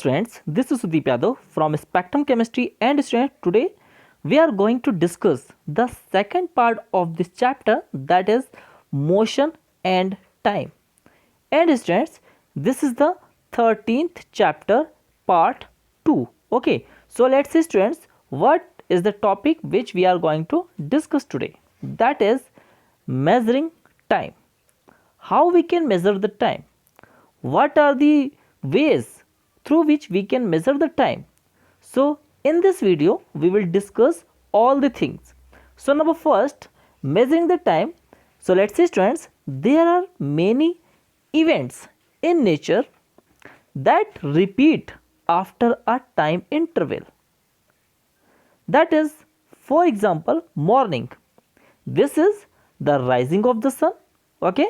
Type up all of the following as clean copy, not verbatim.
Students, this is Sudeep Yadav from Spectrum Chemistry and students. Today we are going to discuss the second part of this chapter, that is motion and time. And students, this is the 13th chapter, part 2. Okay, so let's see students, what is the topic which we are going to discuss today? That is measuring time. How we can measure the time? What are the ways through which we can measure the time? So in this video we will discuss all the things. So number first, measuring the time. So let's see students, there are many events in nature that repeat after a time interval. That is, for example, morning. This is the rising of the sun. Okay,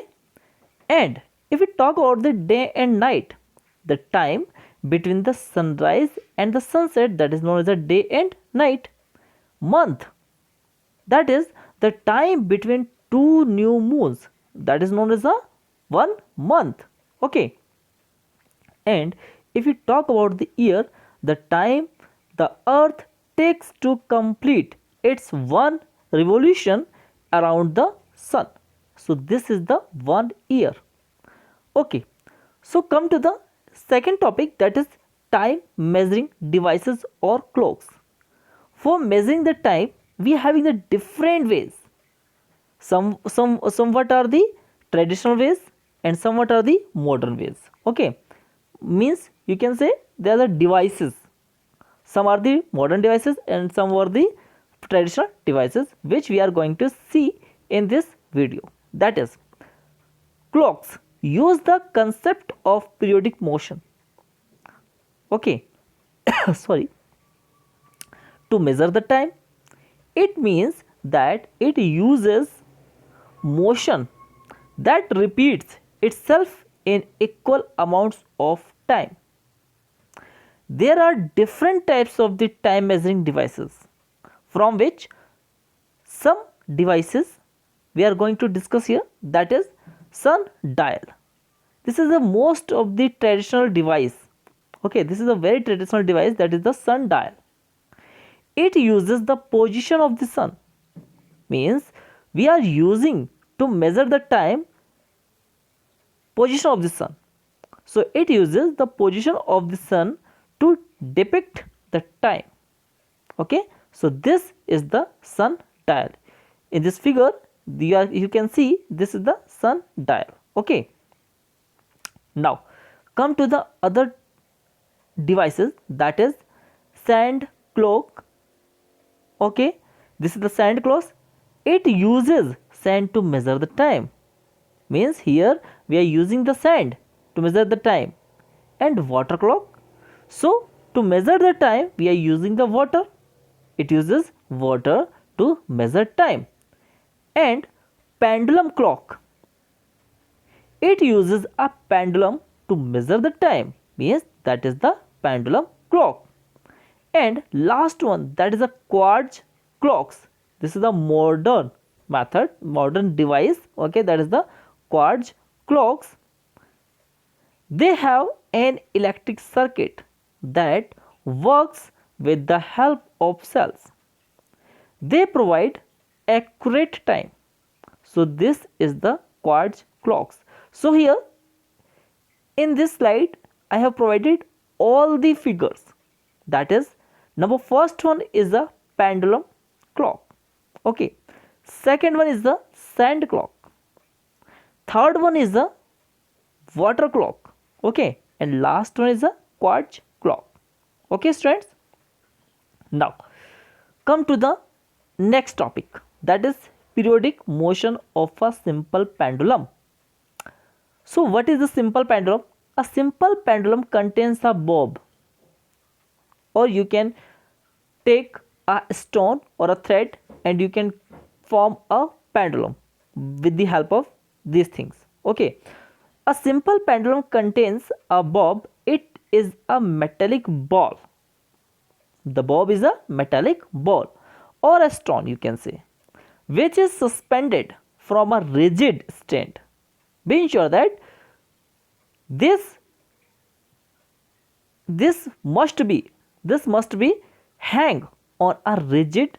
and if we talk about the day and night, the time between the sunrise and the sunset, that is known as a day and night. Month, that is the time between two new moons, that is known as a 1 month. Okay, and if we talk about the year, the time the earth takes to complete its one revolution around the sun. So this is the 1 year. Okay, so come to the second topic, that is time measuring devices or clocks. For measuring the time, we are having the different ways. Somewhat are the traditional ways and somewhat are the modern ways. Okay, means you can say they are the devices. Some are the modern devices and some are the traditional devices, which we are going to see in this video. That is, clocks use the concept of periodic motion. Okay, sorry, to measure the time. It means that it uses motion that repeats itself in equal amounts of time. There are different types of the time measuring devices, from which some devices we are going to discuss here, that is sundial. This is the most of the traditional device. Okay, this is a very traditional device, that is the sundial. It uses the position of the sun, means we are using to measure the time position of the sun. So it uses the position of the sun to depict the time. Okay, so this is the sundial. In this figure you can see this is the sundial. Okay, now come to the other devices, that is sand clock. Okay, this is the sand clock. It uses sand to measure the time, means here we are using the sand to measure the time. And water clock, so to measure the time we are using the water. It uses water to measure time. And pendulum clock, it uses a pendulum to measure the time, means that is the pendulum clock. And last one, that is a quartz clocks. This is the modern method, modern device. Okay, that is the quartz clocks. They have an electric circuit that works with the help of cells. They provide accurate time. So this is the quartz clocks. So here in this slide I have provided all the figures. That is, number first one is the pendulum clock. Okay, second one is the sand clock. Third one is the water clock. Okay, and last one is the quartz clock. Okay students, now come to the next topic, that is periodic motion of a simple pendulum. So what is the simple pendulum? A simple pendulum contains a bob, or you can take a stone or a thread and you can form a pendulum with the help of these things. Okay, a simple pendulum contains a bob. It is a metallic ball. The bob is a metallic ball or a stone, you can say, which is suspended from a rigid stand. Be sure that this this must be hang on a rigid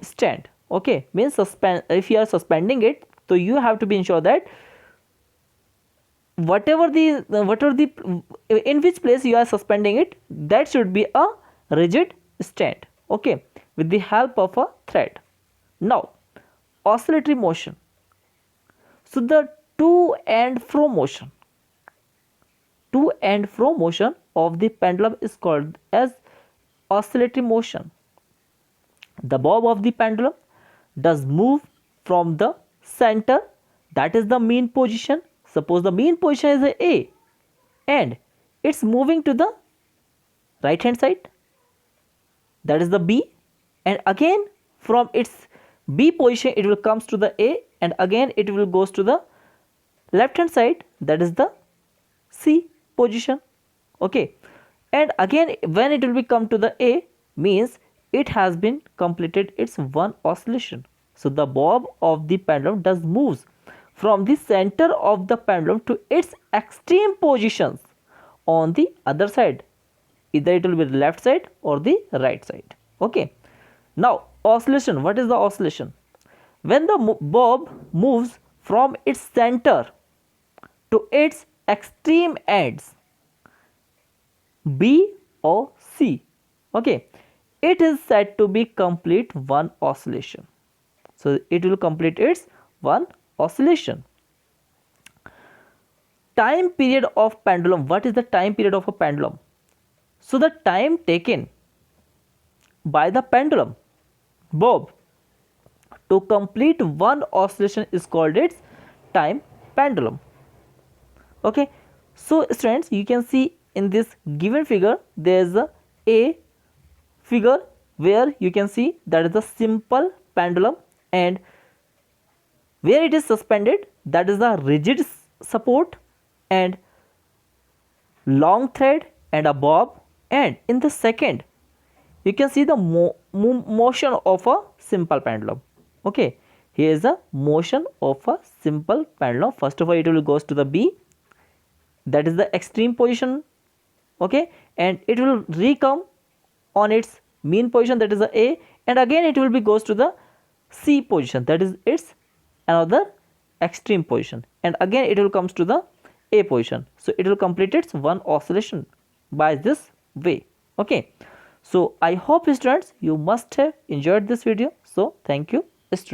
stand. Okay, means suspend, if you are suspending it, so you have to be ensure that whatever the in which place you are suspending it, that should be a rigid stand. Okay, with the help of a thread. Now, oscillatory motion. So the to and fro motion of the pendulum is called as oscillatory motion. The bob of the pendulum does move from the center, that is the mean position. Suppose the mean position is A and it's moving to the right hand side, that is the B, and again from its B position it will comes to the A, and again it will goes to the left hand side, that is the C position. Okay, and again when it will be come to the A, means it has been completed its one oscillation. So the bob of the pendulum does moves from the center of the pendulum to its extreme positions on the other side, either it will be the left side or the right side. Okay, now oscillation. What is the oscillation? When the bob moves from its center to its extreme ends, B or C, okay, it is said to be complete one oscillation. So it will complete its one oscillation. Time period of pendulum. What is the time period of a pendulum? So the time taken by the pendulum bob to complete one oscillation is called its time pendulum. Okay, so students, you can see in this given figure there is a figure where you can see that is the simple pendulum, and where it is suspended, that is the rigid support and long thread and a bob, and in the second you can see the motion of a simple pendulum. Okay, here is the motion of a simple pendulum. First of all, it will goes to the B, that is the extreme position. Okay, and it will recome on its mean position, that is the A, and again it will be goes to the C position, that is its another extreme position, and again it will comes to the A position. So it will complete its one oscillation by this way. Okay, so I hope students you must have enjoyed this video. So thank you students.